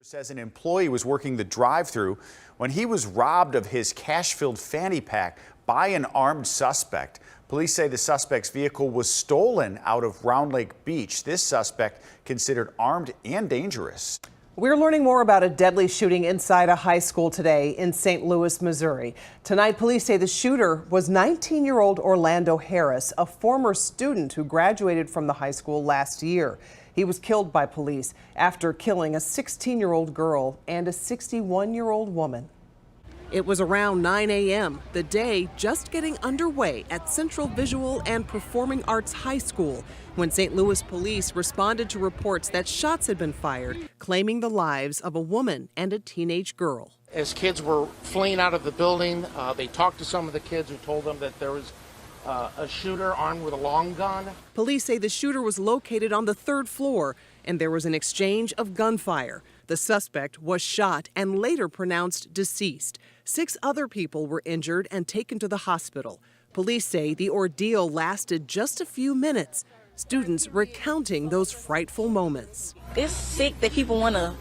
Says an employee was working the drive-thru when he was robbed of his cash-filled fanny pack by an armed suspect. Police say the suspect's vehicle was stolen out of Round Lake Beach. This suspect considered armed and dangerous. We're learning more about a deadly shooting inside a high school today in St. Louis, Missouri. Tonight, police say the shooter was 19-year-old Orlando Harris, a former student who graduated from the high school last year. He was killed by police after killing a 16-year-old girl and a 61-year-old woman. It was around 9 a.m., the day just getting underway at Central Visual and Performing Arts High School, when St. Louis police responded to reports that shots had been fired, claiming the lives of a woman and a teenage girl. As kids were fleeing out of the building, they talked to some of the kids who told them that there was a shooter armed with a long gun. Police say the shooter was located on the 3rd floor, and there was an exchange of gunfire. The suspect was shot and later pronounced deceased. 6 other people were injured and taken to the hospital. Police say the ordeal lasted just a few minutes. Students recounting those frightful moments. It's sick that people want to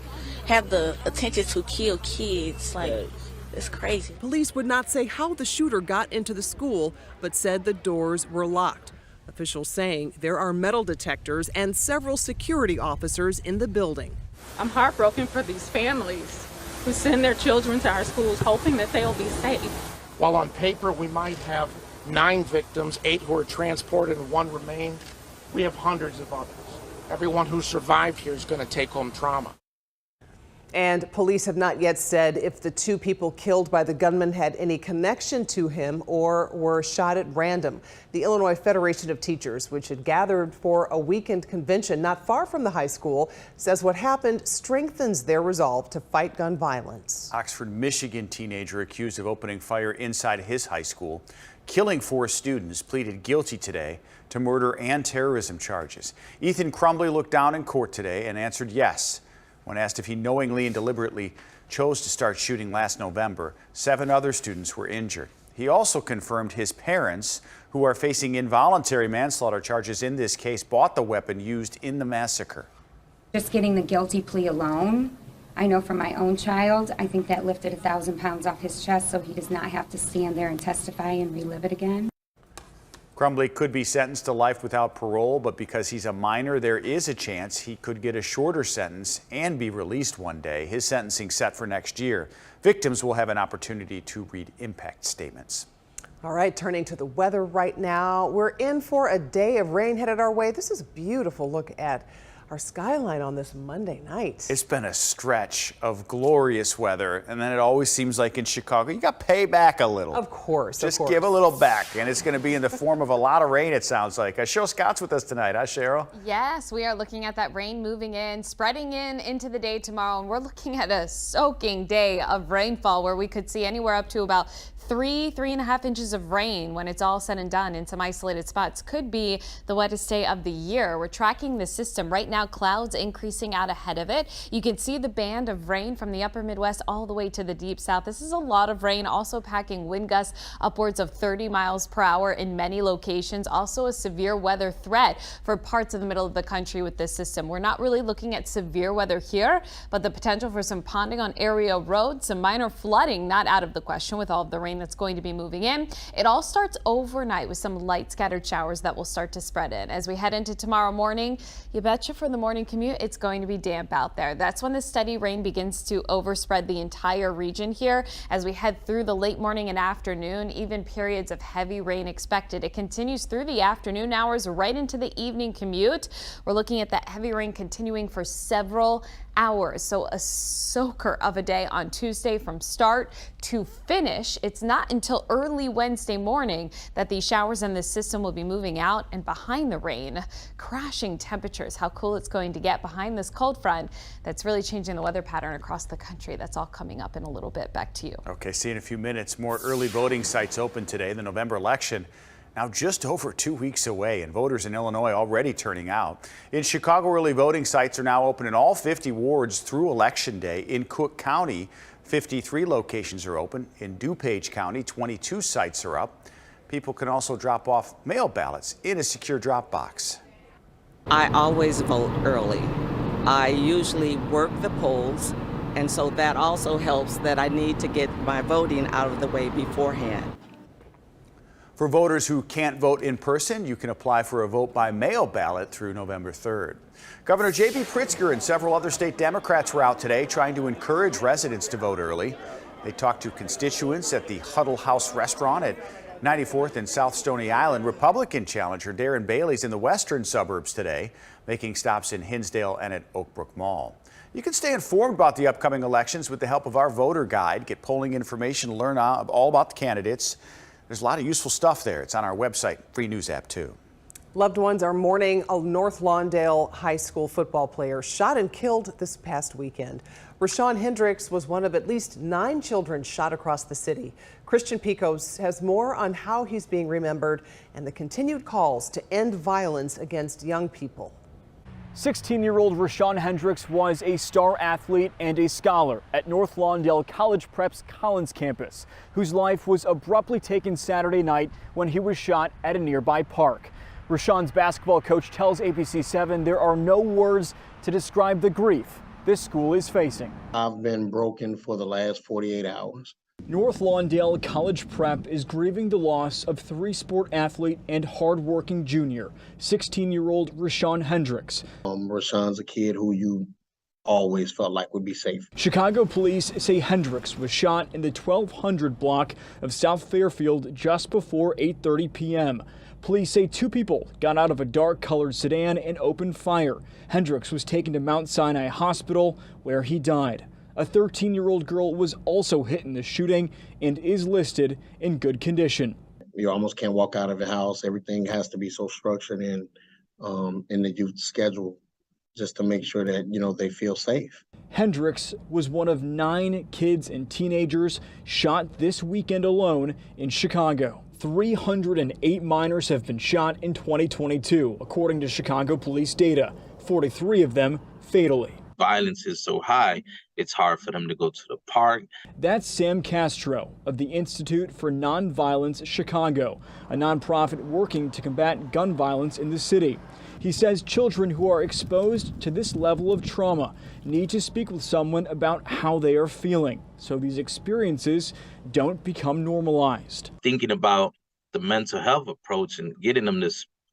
have the attention to kill kids. It's crazy. Police would not say how the shooter got into the school, but said the doors were locked. Officials saying there are metal detectors and several security officers in the building. I'm heartbroken for these families who send their children to our schools hoping that they'll be safe. While on paper we might have 9 victims, 8 who were transported and 1 remained, we have hundreds of others. Everyone who survived here is going to take home trauma. And police have not yet said if the 2 people killed by the gunman had any connection to him or were shot at random. The Illinois Federation of Teachers, which had gathered for a weekend convention not far from the high school, says what happened strengthens their resolve to fight gun violence. Oxford, Michigan teenager accused of opening fire inside his high school, killing 4 students, pleaded guilty today to murder and terrorism charges. Ethan Crumbly looked down in court today and answered yes. When asked if he knowingly and deliberately chose to start shooting last November, 7 other students were injured. He also confirmed his parents, who are facing involuntary manslaughter charges in this case, bought the weapon used in the massacre. Just getting the guilty plea alone, I know from my own child, I think that lifted 1,000 pounds off his chest so he does not have to stand there and testify and relive it again. Crumbly could be sentenced to life without parole, but because he's a minor, there is a chance he could get a shorter sentence and be released one day. His sentencing set for next year. Victims will have an opportunity to read impact statements. All right, turning to the weather right now. We're in for a day of rain headed our way. This is a beautiful look at our skyline on this Monday night. It's been a stretch of glorious weather, and then it always seems like in Chicago, you got to pay back a little. Of course. Just give a little back, and it's going to be in the form of a lot of rain, it sounds like. Cheryl Scott's with us tonight, huh, Cheryl? Yes, we are looking at that rain moving in, spreading into the day tomorrow, and we're looking at a soaking day of rainfall where we could see anywhere up to about 3.5 inches of rain when it's all said and done in some isolated spots. Could be the wettest day of the year. We're tracking the system right now, clouds increasing out ahead of it. You can see the band of rain from the upper Midwest all the way to the deep south. This is a lot of rain, also packing wind gusts upwards of 30 miles per hour in many locations. Also a severe weather threat for parts of the middle of the country with this system. We're not really looking at severe weather here, but the potential for some ponding on area roads, some minor flooding not out of the question with all of the rain that's going to be moving in. It all starts overnight with some light scattered showers that will start to spread in. As we head into tomorrow morning, you betcha for the morning commute, it's going to be damp out there. That's when the steady rain begins to overspread the entire region here. As we head through the late morning and afternoon, even periods of heavy rain expected. It continues through the afternoon hours right into the evening commute. We're looking at that heavy rain continuing for several hours. So a soaker of a day on Tuesday from start to finish. It's not until early Wednesday morning that these showers in this system will be moving out, and behind the rain, crashing temperatures. How cool it's going to get behind this cold front that's really changing the weather pattern across the country. That's all coming up in a little bit. Back to you. Okay, see you in a few minutes. More early voting sites open today. The November election now just over 2 weeks away, and voters in Illinois already turning out. In Chicago, early voting sites are now open in all 50 wards through Election Day. In Cook County, 53 locations are open. In DuPage County, 22 sites are up. People can also drop off mail ballots in a secure drop box. I always vote early. I usually work the polls And so that also helps that I need to get my voting out of the way beforehand. For voters who can't vote in person, you can apply for a vote by mail ballot through November 3rd. Governor J.B. Pritzker and several other state Democrats were out today trying to encourage residents to vote early. They talked to constituents at the Huddle House restaurant at 94th and South Stony Island. Republican challenger Darren Bailey's in the western suburbs today, making stops in Hinsdale and at Oakbrook Mall. You can stay informed about the upcoming elections with the help of our voter guide. Get polling information, learn all about the candidates. There's a lot of useful stuff there. It's on our website, free news app too. Loved ones are mourning a North Lawndale High School football player shot and killed this past weekend. Rashawn Hendricks was one of at least 9 children shot across the city. Christian Picos has more on how he's being remembered and the continued calls to end violence against young people. 16-year-old Rashawn Hendricks was a star athlete and a scholar at North Lawndale College Prep's Collins campus, whose life was abruptly taken Saturday night when he was shot at a nearby park. Rashawn's basketball coach tells ABC7 there are no words to describe the grief this school is facing. I've been broken for the last 48 hours. North Lawndale College Prep is grieving the loss of 3-sport athlete and hardworking junior, 16-year-old Rashawn Hendricks. Rashawn's a kid who you always felt like would be safe. Chicago police say Hendricks was shot in the 1200 block of South Fairfield just before 8:30 p.m. Police say 2 people got out of a dark-colored sedan and opened fire. Hendricks was taken to Mount Sinai Hospital, where he died. A 13-year-old girl was also hit in the shooting and is listed in good condition. You almost can't walk out of the house. Everything has to be so structured in the youth schedule just to make sure that, they feel safe. Hendricks was one of 9 kids and teenagers shot this weekend alone in Chicago. 308 minors have been shot in 2022, according to Chicago police data, 43 of them fatally. Violence is so high, it's hard for them to go to the park. That's Sam Castro of the Institute for Nonviolence Chicago, a nonprofit working to combat gun violence in the city. He says children who are exposed to this level of trauma need to speak with someone about how they are feeling, so these experiences don't become normalized. Thinking about the mental health approach and getting them to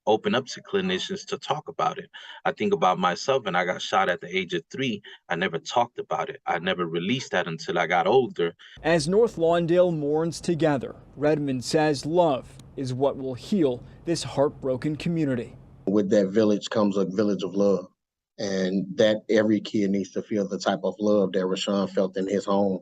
open up to clinicians to talk about it. I think about myself, and I got shot at the age of 3. I never talked about it. I never released that until I got older. As North Lawndale mourns together, Redmond says love is what will heal this heartbroken community. With that village comes a village of love, and that every kid needs to feel the type of love that Rashawn felt in his home.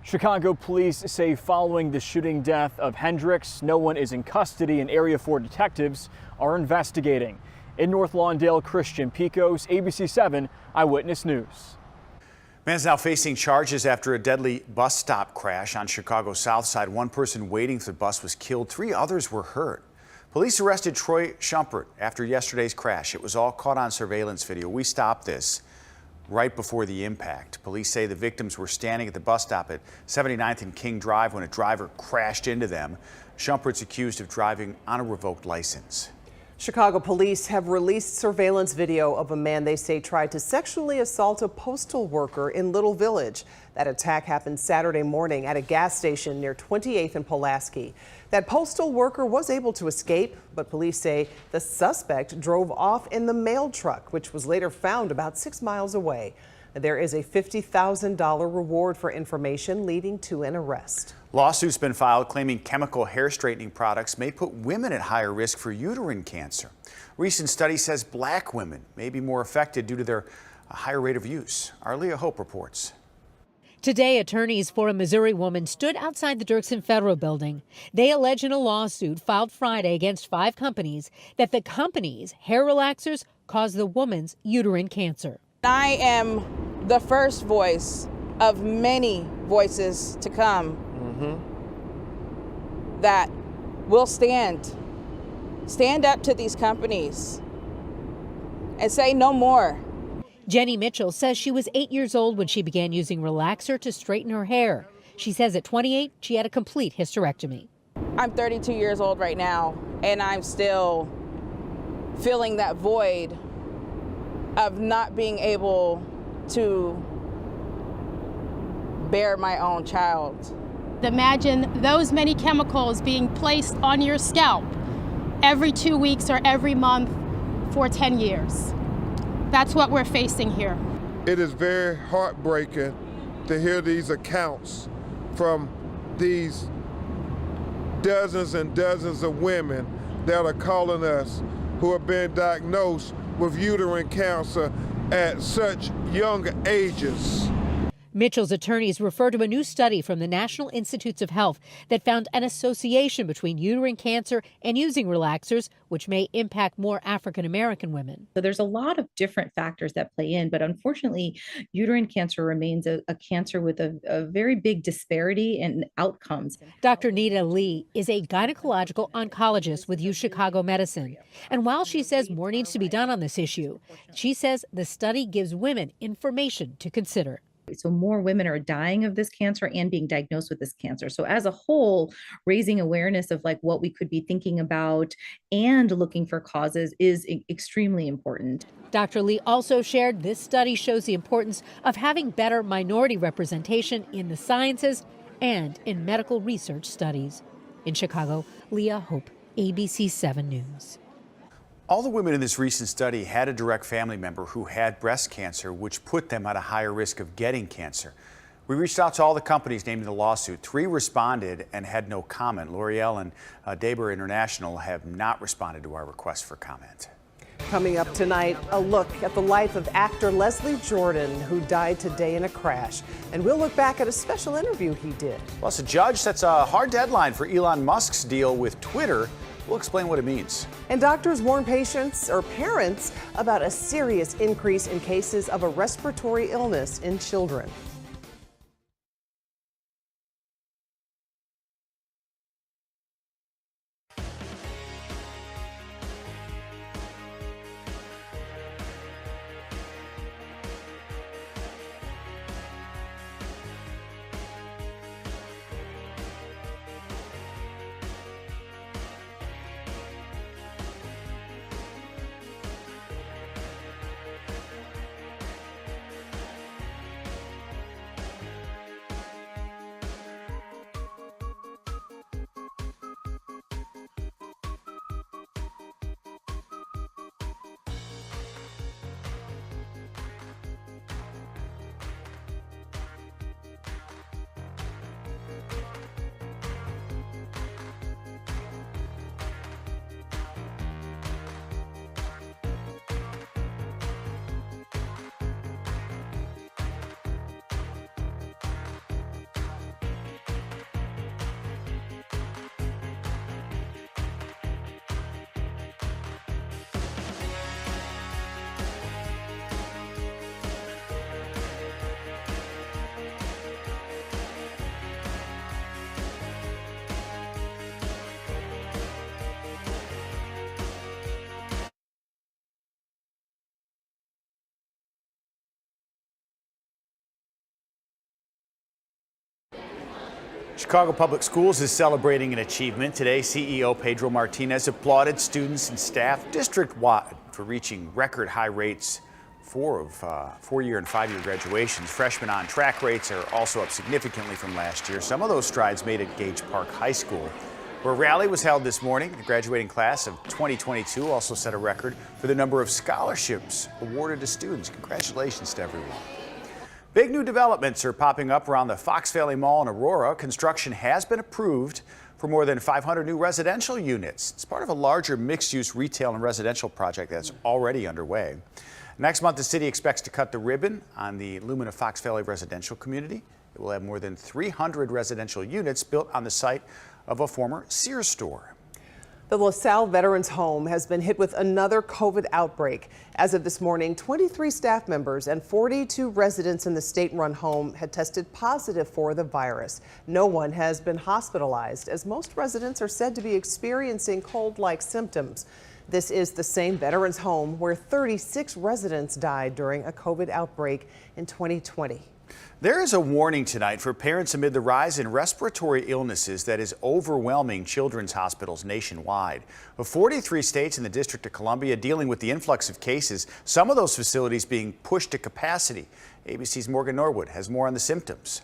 Chicago police say following the shooting death of Hendricks, no one is in custody, and Area 4 detectives are investigating. In North Lawndale, Christian Picos, ABC7 Eyewitness News. Man's now facing charges after a deadly bus stop crash on Chicago's South Side. 1 person waiting for the bus was killed. 3 others were hurt. Police arrested Troy Schumpert after yesterday's crash. It was all caught on surveillance video. We stopped this right before the impact. Police say the victims were standing at the bus stop at 79th and King Drive when a driver crashed into them. Schumpert's accused of driving on a revoked license. Chicago police have released surveillance video of a man they say tried to sexually assault a postal worker in Little Village. That attack happened Saturday morning at a gas station near 28th and Pulaski. That postal worker was able to escape, but police say the suspect drove off in the mail truck, which was later found about 6 miles away. There is a $50,000 reward for information leading to an arrest. Lawsuit's been filed claiming chemical hair straightening products may put women at higher risk for uterine cancer. Recent study says black women may be more affected due to their higher rate of use. Arleah Hope reports. Today, attorneys for a Missouri woman stood outside the Dirksen Federal Building. They allege in a lawsuit filed Friday against 5 companies that the companies' hair relaxers caused the woman's uterine cancer. I am the first voice of many voices to come that will stand up to these companies and say no more. Jenny Mitchell says she was 8 years old when she began using relaxer to straighten her hair. She says at 28, she had a complete hysterectomy. I'm 32 years old right now, and I'm still feeling that void of not being able to bear my own child. Imagine those many chemicals being placed on your scalp every 2 weeks or every month for 10 years. That's what we're facing here. It is very heartbreaking to hear these accounts from these dozens and dozens of women that are calling us who have been diagnosed with uterine cancer at such young ages. Mitchell's attorneys refer to a new study from the National Institutes of Health that found an association between uterine cancer and using relaxers, which may impact more African-American women. So there's a lot of different factors that play in, but unfortunately, uterine cancer remains a cancer with a very big disparity in outcomes. Dr. Nita Lee is a gynecological oncologist with UChicago Medicine. And while she says more needs to be done on this issue, she says the study gives women information to consider. So more women are dying of this cancer and being diagnosed with this cancer. So as a whole, raising awareness of like what we could be thinking about and looking for causes is extremely important. Dr. Lee also shared this study shows the importance of having better minority representation in the sciences and in medical research studies. In Chicago, Leah Hope, ABC7 News. All the women in this recent study had a direct family member who had breast cancer, which put them at a higher risk of getting cancer. We reached out to all the companies named in the lawsuit. 3 responded and had no comment. L'Oreal and Daber International have not responded to our request for comment. Coming up tonight, a look at the life of actor Leslie Jordan, who died today in a crash. And we'll look back at a special interview he did. Plus, a judge sets a hard deadline for Elon Musk's deal with Twitter. We'll explain what it means. And doctors warn patients or parents about a serious increase in cases of a respiratory illness in children. Chicago Public Schools is celebrating an achievement. Today, CEO Pedro Martinez applauded students and staff district-wide for reaching record high rates of 4-year and 5-year graduations. Freshmen on track rates are also up significantly from last year. Some of those strides made at Gage Park High School, where a rally was held this morning. The graduating class of 2022 also set a record for the number of scholarships awarded to students. Congratulations to everyone. Big new developments are popping up around the Fox Valley Mall in Aurora. Construction has been approved for more than 500 new residential units. It's part of a larger mixed-use retail and residential project that's already underway. Next month, the city expects to cut the ribbon on the Lumina Fox Valley residential community. It will have more than 300 residential units built on the site of a former Sears store. The LaSalle Veterans Home has been hit with another COVID outbreak. As of this morning, 23 staff members and 42 residents in the state-run home had tested positive for the virus. No one has been hospitalized, as most residents are said to be experiencing cold-like symptoms. This is the same veterans home where 36 residents died during a COVID outbreak in 2020. There is a warning tonight for parents amid the rise in respiratory illnesses that is overwhelming children's hospitals nationwide. Of 43 states in the District of Columbia dealing with the influx of cases, some of those facilities being pushed to capacity. ABC's Morgan Norwood has more on the symptoms.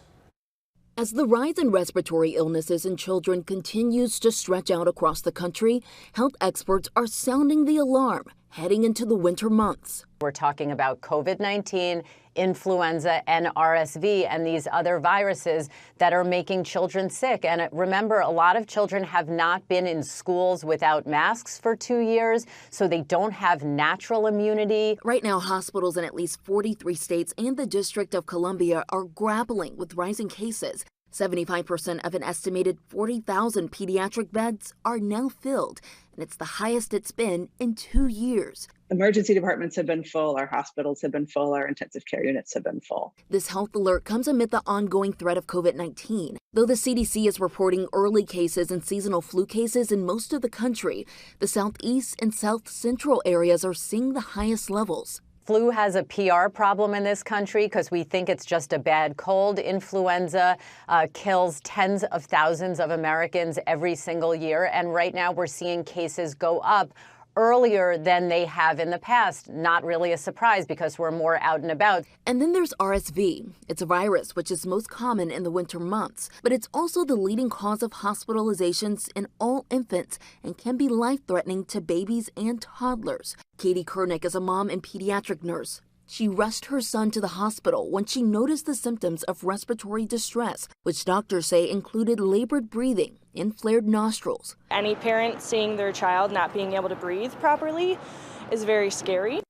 As the rise in respiratory illnesses in children continues to stretch out across the country, health experts are sounding the alarm heading into the winter months. We're talking about COVID-19, influenza, and RSV, and these other viruses that are making children sick. And remember, a lot of children have not been in schools without masks for 2 years, so they don't have natural immunity. Right now, hospitals in at least 43 states and the District of Columbia are grappling with rising cases. 75% of an estimated 40,000 pediatric beds are now filled, and it's the highest it's been in 2 years. Emergency departments have been full, our hospitals have been full, our intensive care units have been full. This health alert comes amid the ongoing threat of COVID-19. Though the CDC is reporting early cases and seasonal flu cases in most of the country, the southeast and south central areas are seeing the highest levels. Flu has a PR problem in this country because we think it's just a bad cold. Influenza kills tens of thousands of Americans every single year. And right now we're seeing cases go up earlier than they have in the past. Not really a surprise because we're more out and about. And then there's RSV. It's a virus which is most common in the winter months, but it's also the leading cause of hospitalizations in all infants and can be life-threatening to babies and toddlers. Katie Kernick is a mom and pediatric nurse. She rushed her son to the hospital when she noticed the symptoms of respiratory distress, which doctors say included labored breathing and flared nostrils. Any parent seeing their child not being able to breathe properly is very scary.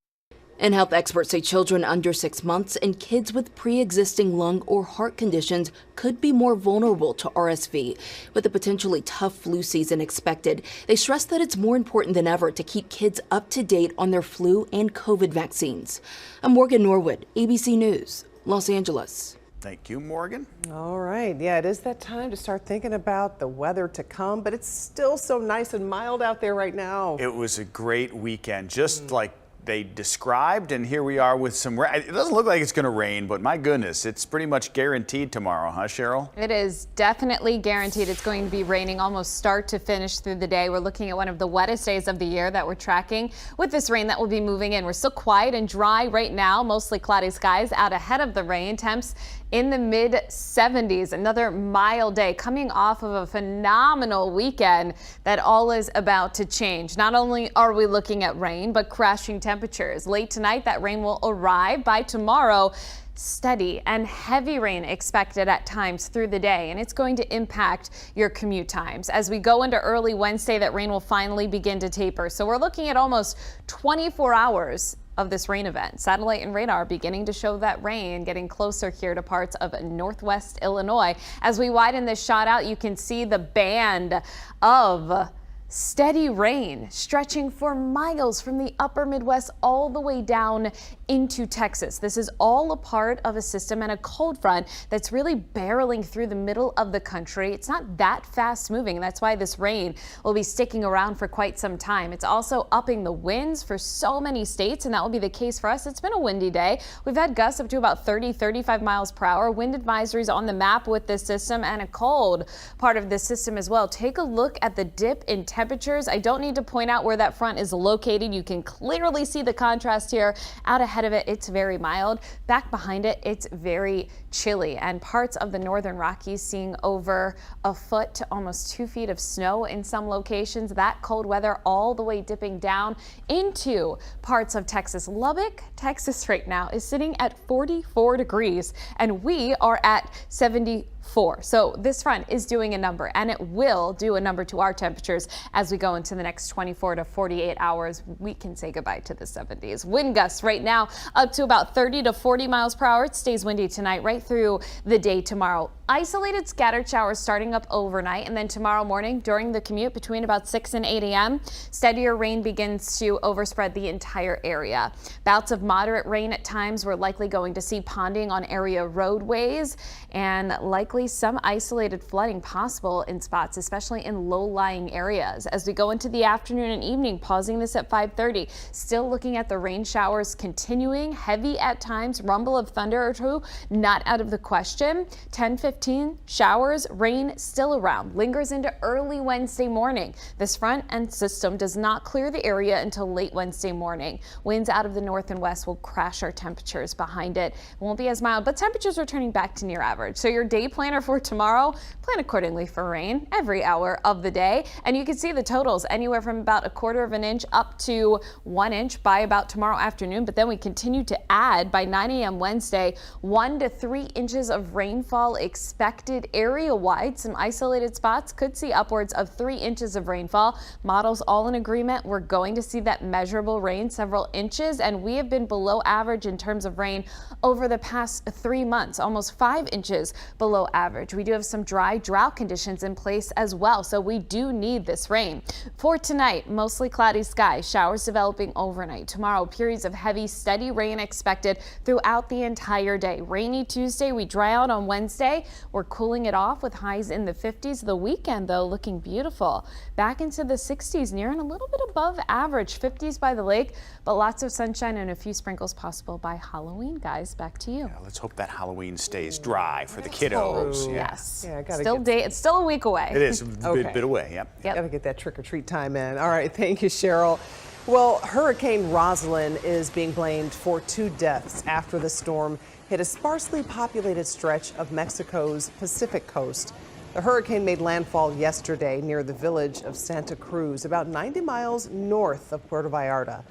And health experts say children under 6 months and kids with pre-existing lung or heart conditions could be more vulnerable to RSV. With a potentially tough flu season expected, they stress that it's more important than ever to keep kids up to date on their flu and COVID vaccines. I'm Morgan Norwood, ABC News, Los Angeles. Thank you, Morgan. All right. Yeah, it is that time to start thinking about the weather to come, but it's still so nice and mild out there right now. It was a great weekend, just like they described, and here we are with some rain. It doesn't look like it's going to rain, but my goodness, it's pretty much guaranteed tomorrow, huh, Cheryl? It is definitely guaranteed. It's going to be raining almost start to finish through the day. We're looking at one of the wettest days of the year that we're tracking with this rain that will be moving in. We're still quiet and dry right now, mostly cloudy skies out ahead of the rain. Temps in the mid 70s, another mild day coming off of a phenomenal weekend that all is about to change. Not only are we looking at rain, but crashing temperatures. Late tonight, that rain will arrive. By tomorrow, steady and heavy rain expected at times through the day, and it's going to impact your commute times. As we go into early Wednesday, that rain will finally begin to taper. So we're looking at almost 24 hours of this rain event. Satellite and radar beginning to show that rain getting closer here to parts of northwest Illinois. As we widen this shot out, you can see the band of steady rain stretching for miles from the upper Midwest all the way down into Texas. This is all a part of a system and a cold front that's really barreling through the middle of the country. It's not that fast moving, and that's why this rain will be sticking around for quite some time. It's also upping the winds for so many states, and that will be the case for us. It's been a windy day. We've had gusts up to about 30-35 miles per hour. Wind advisories on the map with this system, and a cold part of this system as well. Take a look at the dip in temperatures. I don't need to point out where that front is located. You can clearly see the contrast here. Out ahead of it, it's very mild. Back behind it, it's very chilly, and parts of the northern Rockies seeing over a foot to almost 2 feet of snow in some locations. That cold weather all the way dipping down into parts of Texas. Lubbock, Texas right now is sitting at 44 degrees, and we are at 74. So this front is doing a number, and it will do a number to our temperatures as we go into the next 24 to 48 hours. We can say goodbye to the 70s. Wind gusts right now up to about 30 to 40 miles per hour. It stays windy tonight right through the day tomorrow. Isolated scattered showers starting up overnight, and then tomorrow morning during the commute between about 6 and 8 a.m. steadier rain begins to overspread the entire area. Bouts of moderate rain at times. We're likely going to see ponding on area roadways and likely some isolated flooding possible in spots, especially in low-lying areas. As we go into the afternoon and evening, pausing this at 5:30, still looking at the rain showers continuing, heavy at times, rumble of thunder or two not out of the question. 10:15 7:15, showers, rain still around, lingers into early Wednesday morning. This front and system does not clear the area until late Wednesday morning. Winds out of the north and west will crash our temperatures behind it. It won't be as mild, but temperatures returning back to near average. So your day planner for tomorrow, plan accordingly for rain every hour of the day. And you can see the totals anywhere from about 1/4 of an inch up to 1 inch by about tomorrow afternoon. But then we continue to add by 9 a.m. Wednesday, 1 to 3 inches of rainfall expected area-wide. Some isolated spots could see upwards of 3 inches of rainfall. Models all in agreement. We're going to see that measurable rain, several inches, and we have been below average in terms of rain over the past 3 months, almost 5 inches below average. We do have some dry drought conditions in place as well, so we do need this rain. For tonight, mostly cloudy skies, showers developing overnight. Tomorrow, periods of heavy, steady rain expected throughout the entire day. Rainy Tuesday, we dry out on Wednesday. We're cooling it off with highs in the 50s. The weekend, though, looking beautiful. Back into the 60s, near and a little bit above average. 50s by the lake, but lots of sunshine and a few sprinkles possible by Halloween. Guys, back to you. Yeah, let's hope that Halloween stays dry for the kiddos. Yes. Yeah, It's still a week away. It is a bit away, yep. Gotta get that trick-or-treat time in. All right, thank you, Cheryl. Well, Hurricane Rosalind is being blamed for 2 deaths after the storm hit a sparsely populated stretch of Mexico's Pacific coast. The hurricane made landfall yesterday near the village of Santa Cruz, about 90 miles north of Puerto Vallarta.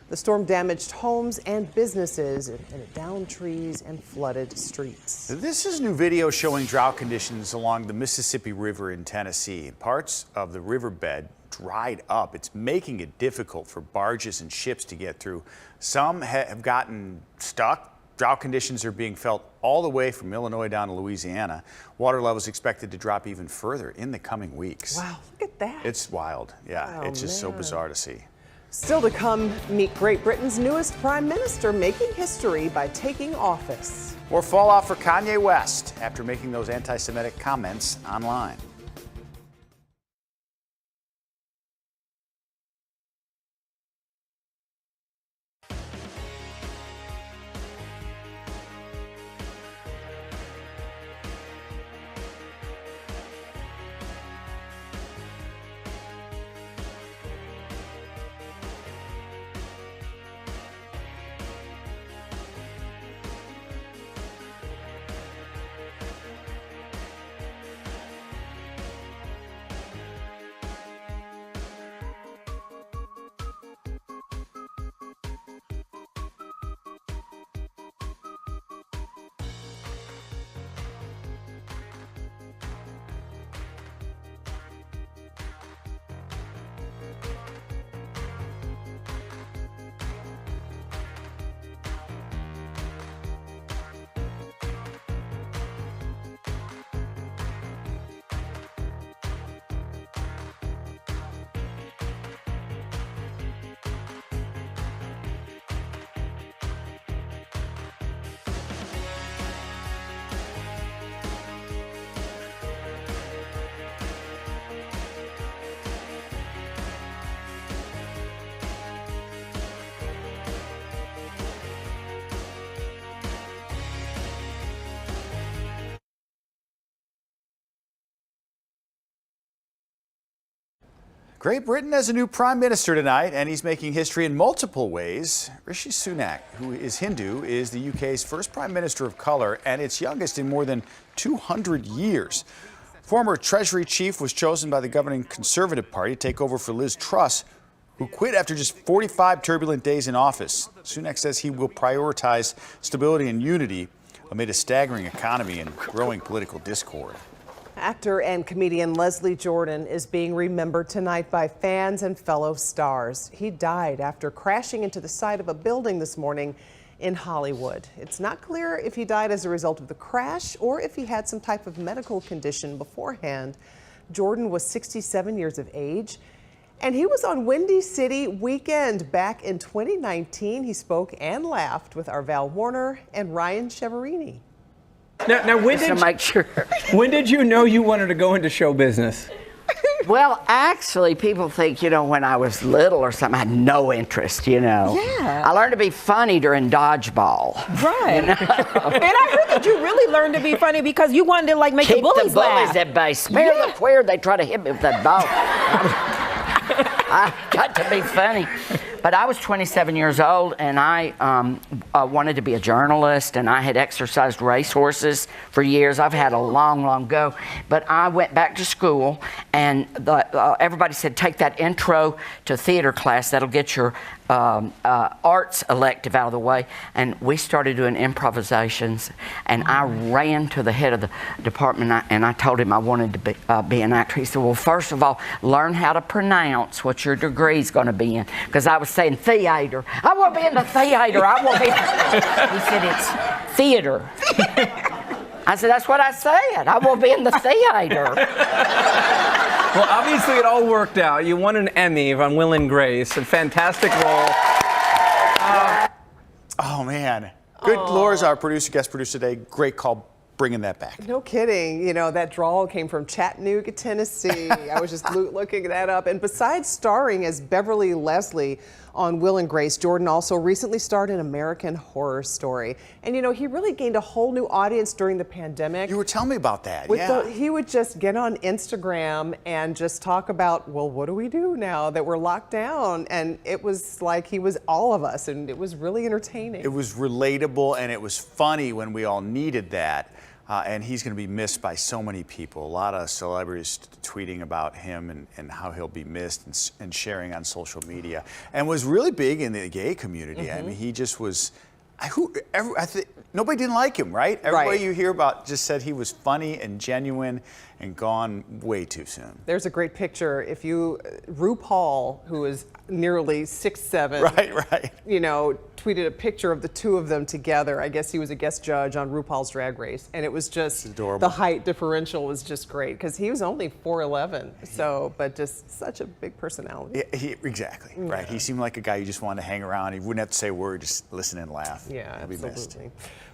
The storm damaged homes and businesses, and it downed trees and flooded streets. This is new video showing drought conditions along the Mississippi River in Tennessee. Parts of the riverbed dried up. It's making it difficult for barges and ships to get through. Some have gotten stuck. Drought conditions are being felt all the way from Illinois down to Louisiana. Water levels expected to drop even further in the coming weeks. Wow, look at that. It's wild. Yeah, it's just so bizarre to see. Still to come, meet Great Britain's newest prime minister making history by taking office. Or fallout for Kanye West after making those anti-Semitic comments online. Great Britain has a new prime minister tonight, and he's making history in multiple ways. Rishi Sunak, who is Hindu, is the UK's first prime minister of color and its youngest in more than 200 years. Former Treasury chief was chosen by the governing Conservative Party to take over for Liz Truss, who quit after just 45 turbulent days in office. Sunak says he will prioritize stability and unity amid a staggering economy and growing political discord. Actor and comedian Leslie Jordan is being remembered tonight by fans and fellow stars. He died after crashing into the side of a building this morning in Hollywood. It's not clear if he died as a result of the crash or if he had some type of medical condition beforehand. Jordan was 67 years of age, and he was on Windy City Weekend back in 2019. He spoke and laughed with our Val Warner and Ryan Cheverini. Now when did you know you wanted to go into show business? Well, actually, people think, when I was little or something, I had no interest, Yeah. I learned to be funny during dodgeball. Right. And I heard that you really learned to be funny because you wanted to, make Keep the bullies laugh. at bay. Spare the queer, they try to hit me with that ball. I got to be funny. But I was 27 years old, and I wanted to be a journalist, and I had exercised racehorses for years. I've had a long, long go. But I went back to school, and everybody said, take that intro to theater class. That'll get your arts elective out of the way. And we started doing improvisations, and I ran to the head of the department, and I told him I wanted to be an actor. He said, well, first of all, learn how to pronounce what your degree's going to be in. Because I was saying theater. I want to be in the theater. I want to be. He said, it's theater. I said, that's what I said. I want to be in the theater. Well, obviously it all worked out. You won an Emmy on Will and Grace. A fantastic role. Oh, man. Good. Laura's our guest producer today. Great call bringing that back. No kidding. That drawl came from Chattanooga, Tennessee. I was just looking that up. And besides starring as Beverly Leslie on Will and Grace, Jordan also recently starred in American Horror Story. And he really gained a whole new audience during the pandemic. You were telling me about that, He would just get on Instagram and just talk about, well, what do we do now that we're locked down? And it was like he was all of us, and it was really entertaining. It was relatable, and it was funny when we all needed that. And he's going to be missed by so many people. A lot of celebrities tweeting about him and how he'll be missed and sharing on social media. And was really big in the gay community. I mean, he just was. Nobody didn't like him, right? Everybody you hear about just said he was funny and genuine and gone way too soon. There's a great picture. RuPaul, who is nearly 6'7", right. tweeted a picture of the two of them together. I guess he was a guest judge on RuPaul's Drag Race, and it was just adorable. The height differential was just great because he was only 4'11", but just such a big personality. Exactly, right. He seemed like a guy you just wanted to hang around. He wouldn't have to say a word, just listen and laugh. Yeah, He'll be missed. absolutely.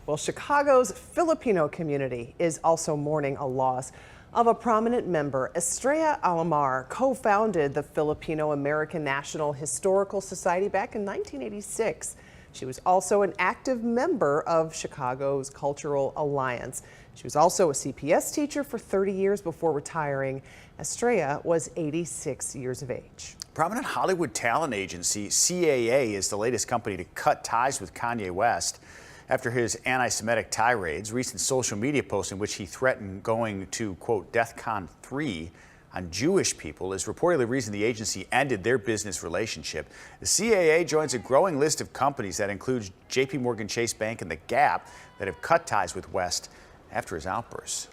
Well, Chicago's Filipino community is also mourning a loss of a prominent member. Estrella Alamar co-founded the Filipino American National Historical Society back in 1986. She was also an active member of Chicago's Cultural Alliance. She was also a CPS teacher for 30 years before retiring. Estrella was 86 years of age. Prominent Hollywood talent agency CAA is the latest company to cut ties with Kanye West after his anti-Semitic tirades. Recent social media posts in which he threatened going to, quote, DEFCON 3 on Jewish people is reportedly the reason the agency ended their business relationship. The CAA joins a growing list of companies that includes JPMorgan Chase Bank and The Gap that have cut ties with West after his outbursts.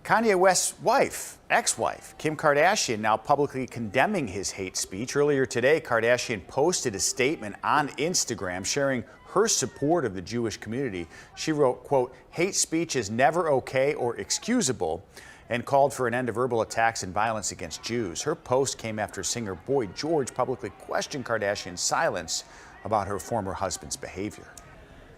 Kanye West's ex-wife, Kim Kardashian, now publicly condemning his hate speech. Earlier today, Kardashian posted a statement on Instagram sharing her support of the Jewish community. She wrote, quote, hate speech is never okay or excusable, and called for an end to verbal attacks and violence against Jews. Her post came after singer Boy George publicly questioned Kardashian's silence about her former husband's behavior.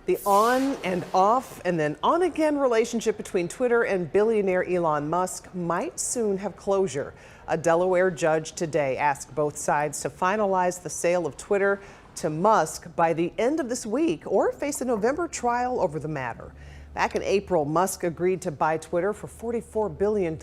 The on and off and then on again relationship between Twitter and billionaire Elon Musk might soon have closure. A Delaware judge today asked both sides to finalize the sale of Twitter to Musk by the end of this week or face a November trial over the matter. Back in April, Musk agreed to buy Twitter for $44 billion,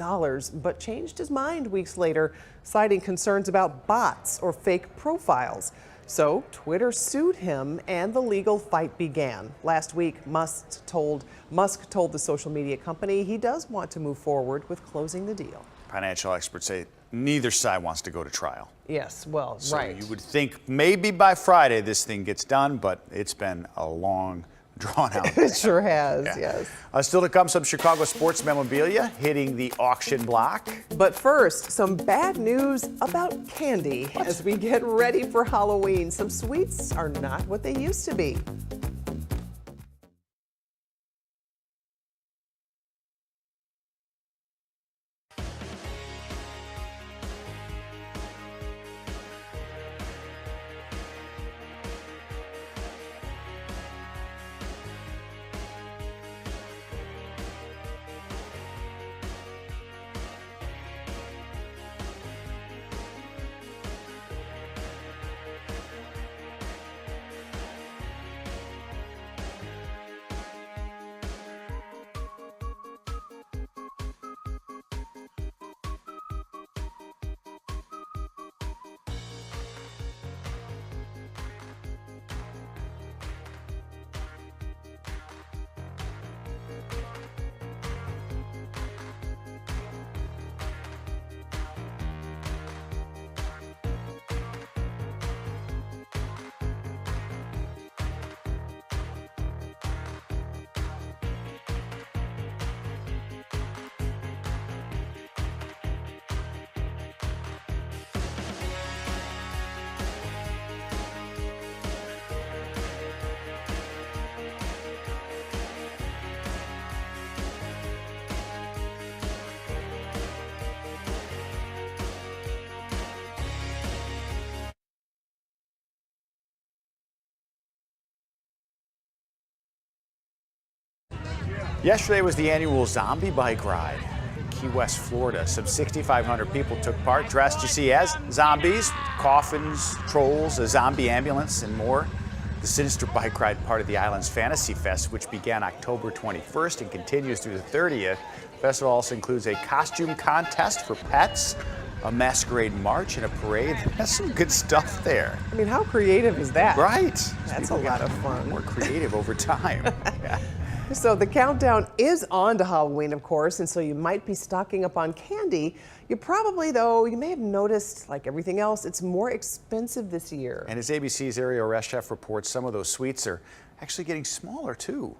but changed his mind weeks later, citing concerns about bots or fake profiles. So Twitter sued him and the legal fight began. Last week, Musk told the social media company he does want to move forward with closing the deal. Financial experts say neither side wants to go to trial. Yes, well, So right. you would think maybe by Friday this thing gets done, but it's been a long, drawn out. It sure has, yes. Still to come, some Chicago sports memorabilia hitting the auction block. But first, some bad news about candy as we get ready for Halloween. Some sweets are not what they used to be. Yesterday was the annual zombie bike ride in Key West, Florida. Some 6,500 people took part, dressed, you see, as zombies, coffins, trolls, a zombie ambulance, and more. The sinister bike ride, part of the island's Fantasy Fest, which began October 21st and continues through the 30th. The festival also includes a costume contest for pets, a masquerade march, and a parade. That's some good stuff there. I mean, how creative is that? Right. That's a lot of fun. More creative over time. Yeah. So the countdown is on to Halloween, of course, and so you might be stocking up on candy. You probably, though, you may have noticed, like everything else, it's more expensive this year. And as ABC's Ariel Reshef reports, some of those sweets are actually getting smaller, too.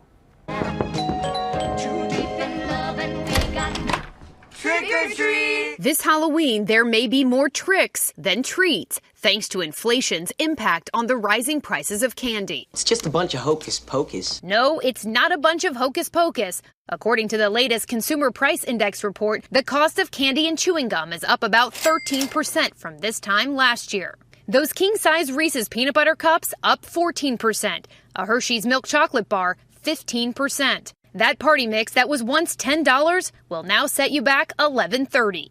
Trick or treat! This Halloween, there may be more tricks than treats, thanks to inflation's impact on the rising prices of candy. It's just a bunch of hocus pocus. No, it's not a bunch of hocus pocus. According to the latest Consumer Price Index report, the cost of candy and chewing gum is up about 13% from this time last year. Those king-size Reese's peanut butter cups up 14%. A Hershey's milk chocolate bar 15%. That party mix that was once $10 will now set you back $11.30.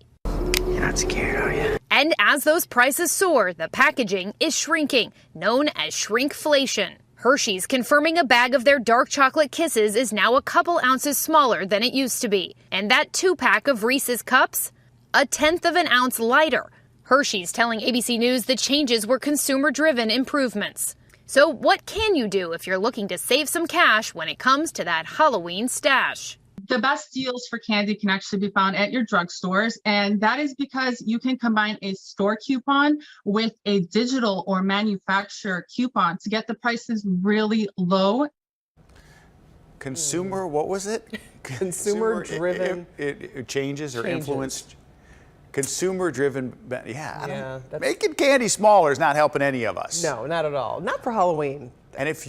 You're not scared, are you? And as those prices soar, the packaging is shrinking, known as shrinkflation. Hershey's confirming a bag of their dark chocolate kisses is now a couple ounces smaller than it used to be. And that 2-pack of Reese's cups, 1/10 of an ounce lighter. Hershey's telling ABC News the changes were consumer-driven improvements. So what can you do if you're looking to save some cash when it comes to that Halloween stash? The best deals for candy can actually be found at your drugstores, and that is because you can combine a store coupon with a digital or manufacturer coupon to get the prices really low. Consumer, what was it? Consumer-driven. It changes or influenced. Consumer-driven, yeah. Making candy smaller is not helping any of us. No, not at all. Not for Halloween. And if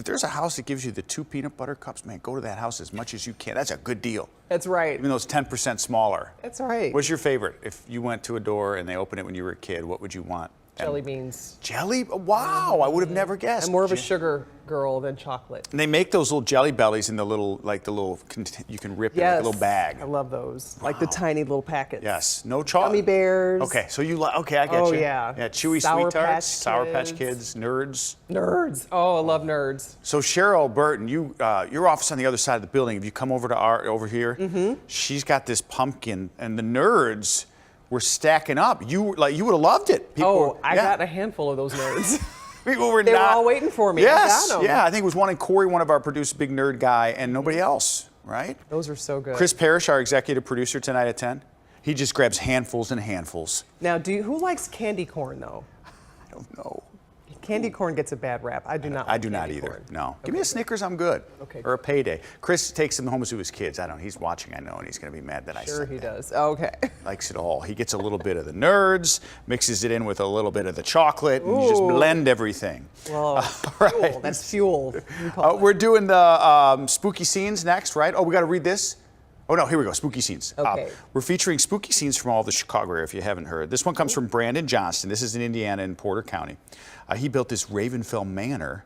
there's a house that gives you the 2 peanut butter cups, man, go to that house as much as you can. That's a good deal. That's right. Even though it's 10% smaller. That's right. What's your favorite? If you went to a door and they opened it when you were a kid, what would you want? Jelly beans. Jelly? Wow, I would have never guessed. I'm more of a sugar girl than chocolate. And they make those little jelly bellies in the little, you can rip it like a little bag. I love those. Wow. Like the tiny little packets. Yes. No chocolate. Gummy bears. Okay, so you like, okay, I get you. Oh, yeah. Yeah, chewy Sour sweet tarts, Patch Sour Patch Kids. Kids, Nerds. Nerds. Oh, I love Nerds. So Cheryl Burton, your office on the other side of the building, if you come over to over here, she's got this pumpkin, and the Nerds were stacking up. You would have loved it. I got a handful of those Nerds. People were They were all waiting for me. Yes, I got 'em. yeah. I think it was one in Corey, one of our producers, big nerd guy, and nobody else, right? Those are so good. Chris Parrish, our executive producer tonight at 10, he just grabs handfuls and handfuls. Now, who likes candy corn, though? I don't know. Candy corn gets a bad rap. I do not. I do not either. Corn. No. Give me a Snickers, I'm good. Okay. Or a Payday. Chris takes them home to his kids. I don't know. He's watching, I know, and he's going to be mad that I said Sure he that. does. Okay. Likes it all. He gets a little bit of the Nerds, mixes it in with a little bit of the chocolate, and you just blend everything. Well, right. fuel. That's fuel. We're doing the spooky scenes next, right? Oh, we got to read this? Oh, no, here we go, spooky scenes. Okay. We're featuring spooky scenes from all the Chicago area, if you haven't heard. This one comes from Brandon Johnston. This is in Indiana in Porter County. He built this Ravenfell Manor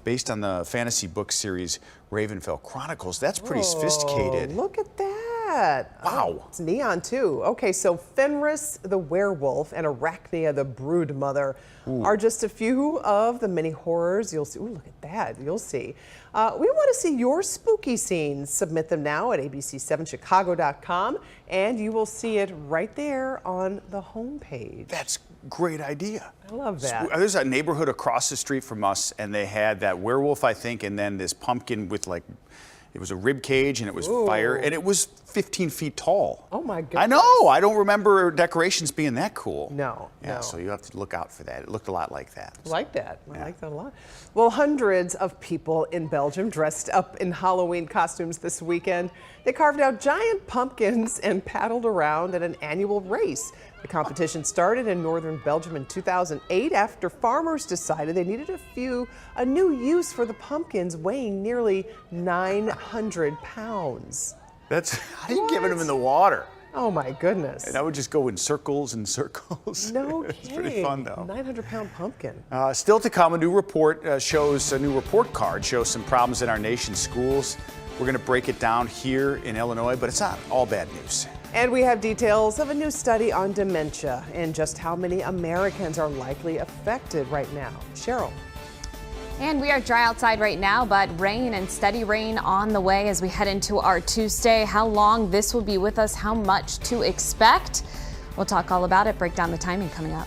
based on the fantasy book series Ravenfell Chronicles. That's pretty sophisticated. Look at that. Wow. Oh, it's neon, too. Okay, so Fenris the werewolf and Arachnia the brood mother are just a few of the many horrors you'll see. Ooh, look at that. You'll see. We want to see your spooky scenes. Submit them now at abc7chicago.com, and you will see it right there on the homepage. That's a great idea. I love that. There's a neighborhood across the street from us, and they had that werewolf, I think, and then this pumpkin with it was a rib cage and it was fire, and it was 15 feet tall. Oh my goodness. I know. I don't remember decorations being that cool. No. Yeah, so you have to look out for that. It looked a lot like that. I like that. I like that a lot. Well, hundreds of people in Belgium dressed up in Halloween costumes this weekend. They carved out giant pumpkins and paddled around at an annual race. The competition started in northern Belgium in 2008 after farmers decided they needed a new use for the pumpkins weighing nearly 900 pounds. How do you get them in the water? Oh my goodness. And I would just go in circles and circles. No It's kidding. pretty fun though. 900-pound pumpkin. Still to come, a new report card shows some problems in our nation's schools. We're going to break it down here in Illinois, but it's not all bad news. And we have details of a new study on dementia and just how many Americans are likely affected right now. Cheryl. And we are dry outside right now, but rain and steady rain on the way as we head into our Tuesday. How long this will be with us, how much to expect. We'll talk all about it, break down the timing coming up.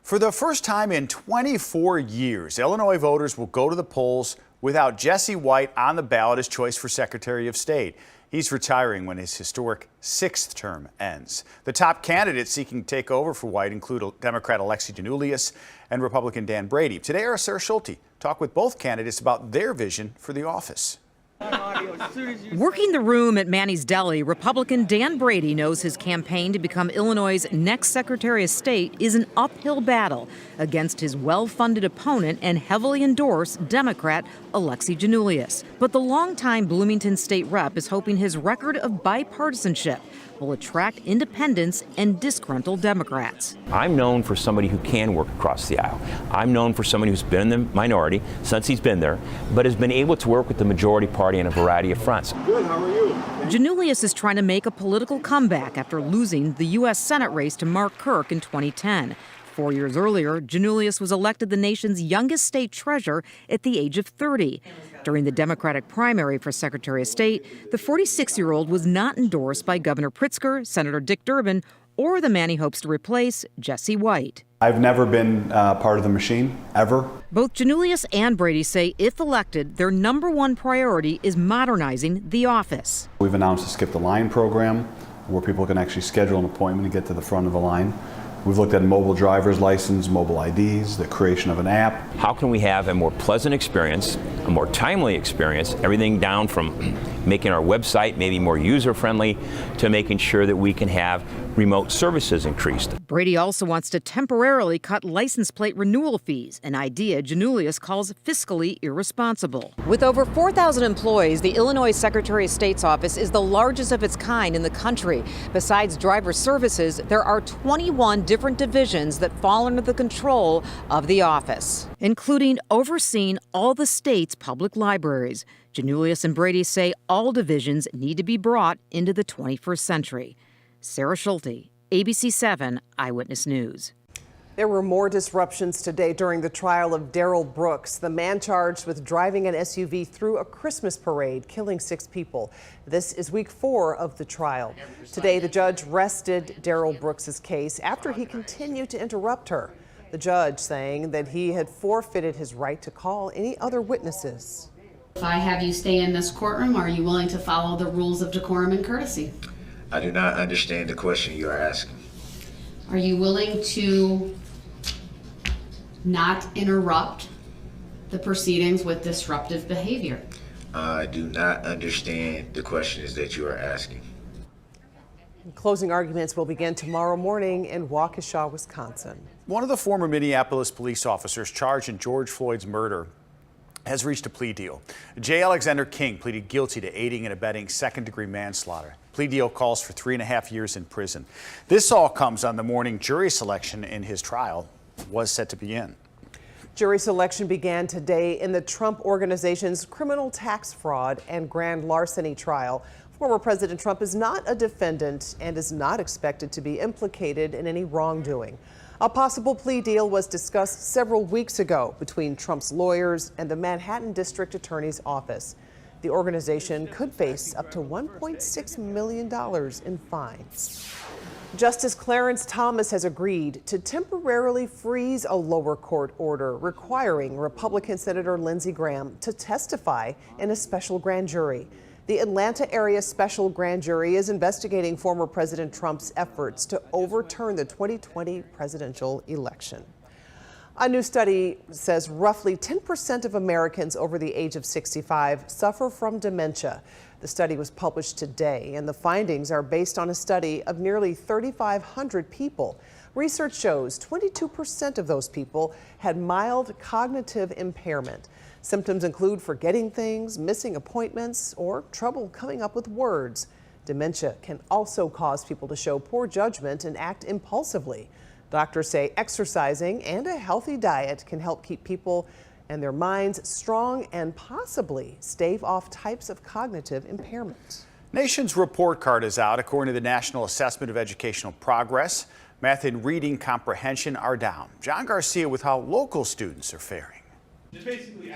For the first time in 24 years, Illinois voters will go to the polls without Jesse White on the ballot as choice for Secretary of State. He's retiring when his historic 6th term ends. The top candidates seeking to take over for White include Democrat Alexi Giannoulias and Republican Dan Brady. Today, our Sarah Schulte talked with both candidates about their vision for the office. Working the room at Manny's Deli, Republican Dan Brady knows his campaign to become Illinois' next Secretary of State is an uphill battle against his well-funded opponent and heavily endorsed Democrat Alexi Giannoulias. But the longtime Bloomington state rep is hoping his record of bipartisanship will attract independents and disgruntled Democrats. I'm known for somebody who can work across the aisle. I'm known for somebody who's been in the minority since he's been there, but has been able to work with the majority party on a variety of fronts. Good, how are you? Giannoulias is trying to make a political comeback after losing the U.S. Senate race to Mark Kirk in 2010. 4 years earlier, Giannoulias was elected the nation's youngest state treasurer at the age of 30. During the Democratic primary for Secretary of State, the 46-year-old was not endorsed by Governor Pritzker, Senator Dick Durbin, or the man he hopes to replace, Jesse White. I've never been part of the machine, ever. Both Giannoulias and Brady say if elected, their number one priority is modernizing the office. We've announced a Skip the Line program where people can actually schedule an appointment and get to the front of the line. We've looked at mobile driver's license, mobile IDs, the creation of an app. How can we have a more pleasant experience, a more timely experience, everything down from making our website maybe more user-friendly to making sure that we can have remote services increased. Brady also wants to temporarily cut license plate renewal fees, an idea Giannoulias calls fiscally irresponsible. With over 4,000 employees, the Illinois Secretary of State's office is the largest of its kind in the country. Besides driver services, there are 21 different divisions that fall under the control of the office, including overseeing all the state's public libraries. Giannoulias and Brady say all divisions need to be brought into the 21st century. Sarah Schulte, ABC7 Eyewitness News. There were more disruptions today during the trial of Darrell Brooks, the man charged with driving an SUV through a Christmas parade, killing 6 people. This is week 4 of the trial. Today, the judge rested Darrell Brooks's case after he continued to interrupt her. The judge saying that he had forfeited his right to call any other witnesses. If I have you stay in this courtroom, are you willing to follow the rules of decorum and courtesy? I do not understand the question you are asking. Are you willing to not interrupt the proceedings with disruptive behavior? I do not understand the questions that you are asking. Closing arguments will begin tomorrow morning in Waukesha, Wisconsin. One of the former Minneapolis police officers charged in George Floyd's murder has reached a plea deal. J. Alexander King pleaded guilty to aiding and abetting second-degree manslaughter. Plea deal calls for 3.5 years in prison. This all comes on the morning jury selection in his trial was set to begin. Jury selection began today in the Trump Organization's criminal tax fraud and grand larceny trial. Former President Trump is not a defendant and is not expected to be implicated in any wrongdoing. A possible plea deal was discussed several weeks ago between Trump's lawyers and the Manhattan District Attorney's Office. The organization could face up to $1.6 million in fines. Justice Clarence Thomas has agreed to temporarily freeze a lower court order requiring Republican Senator Lindsey Graham to testify in a special grand jury. The Atlanta area special grand jury is investigating former President Trump's efforts to overturn the 2020 presidential election. A new study says roughly 10% of Americans over the age of 65 suffer from dementia. The study was published today, and the findings are based on a study of nearly 3,500 people. Research shows 22% of those people had mild cognitive impairment. Symptoms include forgetting things, missing appointments, or trouble coming up with words. Dementia can also cause people to show poor judgment and act impulsively. Doctors say exercising and a healthy diet can help keep people and their minds strong and possibly stave off types of cognitive impairment. Nation's report card is out. According to the National Assessment of Educational Progress, math and reading comprehension are down. John Garcia with how local students are faring.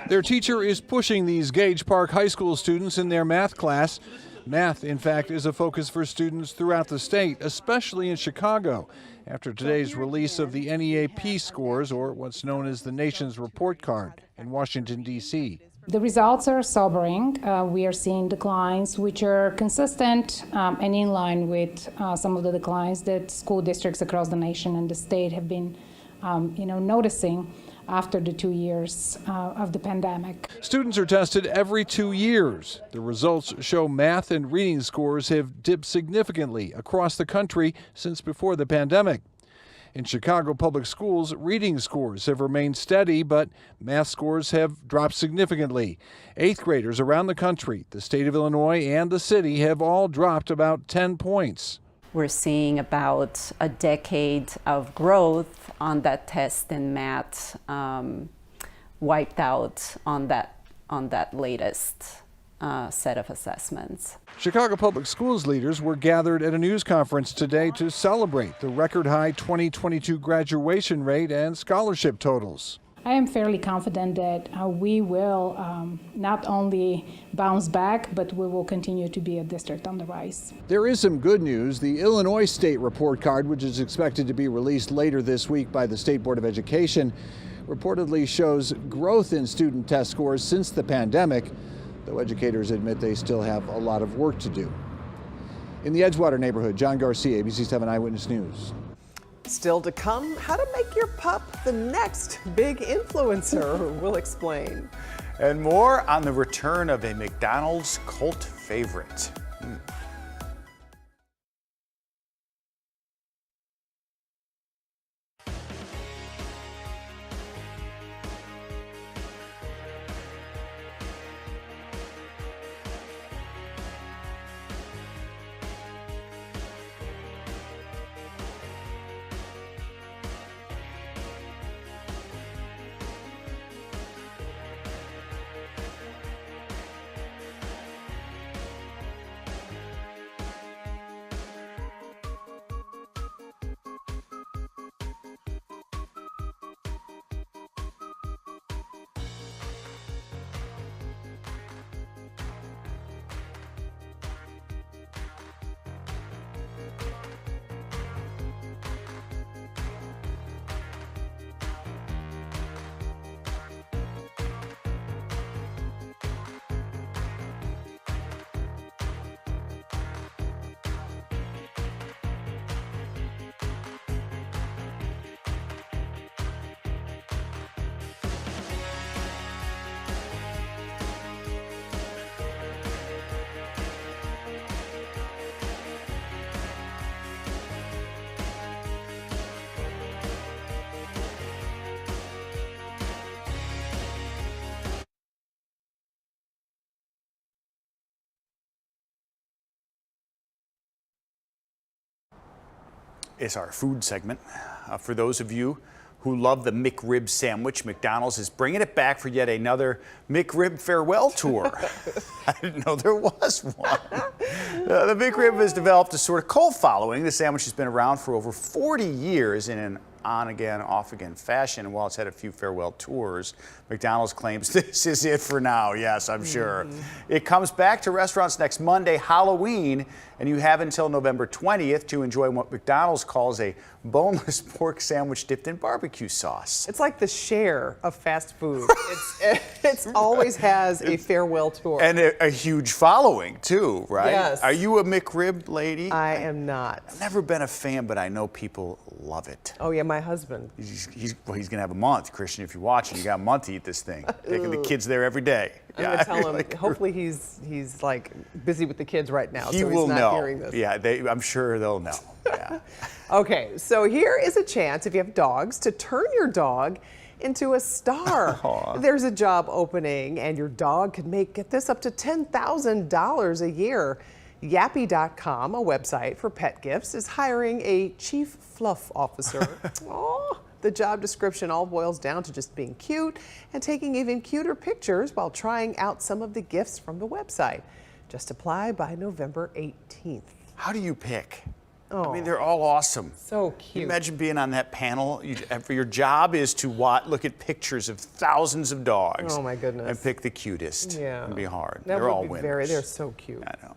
Their teacher is pushing these Gage Park High School students in their math class. Math, in fact, is a focus for students throughout the state, especially in Chicago, after today's release of the NEAP scores, or what's known as the nation's report card, in Washington, D.C. The results are sobering. We are seeing declines which are consistent and in line with some of the declines that school districts across the nation and the state have been noticing after the 2 years of the pandemic. Students are tested every 2 years. The results show math and reading scores have dipped significantly across the country since before the pandemic. In Chicago public schools, reading scores have remained steady, but math scores have dropped significantly. Eighth graders around the country, the state of Illinois, and the city have all dropped about 10 points. We're seeing about a decade of growth on that test in math wiped out on that latest set of assessments. Chicago Public Schools leaders were gathered at a news conference today to celebrate the record high 2022 graduation rate and scholarship totals. I am fairly confident that we will not only bounce back, but we will continue to be a district on the rise. There is some good news. The Illinois State Report Card, which is expected to be released later this week by the State Board of Education, reportedly shows growth in student test scores since the pandemic, though educators admit they still have a lot of work to do. In the Edgewater neighborhood, John Garcia, ABC7 Eyewitness News. Still to come, how to make your pup the next big influencer. We'll explain. And more on the return of a McDonald's cult favorite. is our food segment. For those of you who love the McRib sandwich, McDonald's is bringing it back for yet another McRib farewell tour. I didn't know there was one. The McRib has developed a sort of cult following. The sandwich has been around for over 40 years in an on-again, off-again fashion. And while it's had a few farewell tours, McDonald's claims this is it for now. Yes, I'm sure. It comes back to restaurants next Monday, Halloween, and you have until November 20th to enjoy what McDonald's calls a boneless pork sandwich dipped in barbecue sauce. It's like the Cher of fast food. It's always has a farewell tour. And a huge following, too, right? Yes. Are you a McRib lady? I am not. I've never been a fan, but I know people love it. Oh, yeah, my husband. He's going to have a month. Christian, if you're watching, you got a month to eat this thing. Taking the kids there every day. I'm going to tell him, hopefully he's like busy with the kids right now, he so will he's not know. hearing this. Yeah, I'm sure they'll know. Yeah. Okay, so here is a chance, if you have dogs, to turn your dog into a star. There's a job opening, and your dog could get this, up to $10,000 a year. Yappy.com, a website for pet gifts, is hiring a chief fluff officer. The job description all boils down to just being cute and taking even cuter pictures while trying out some of the gifts from the website. Just apply by November 18th. How do you pick? Oh, I mean, they're all awesome. So cute. Imagine being on that panel. Your job is to look at pictures of thousands of dogs. Oh my goodness. And pick the cutest. Yeah. It'd be hard. That They're all would be winners. they're so cute. I know.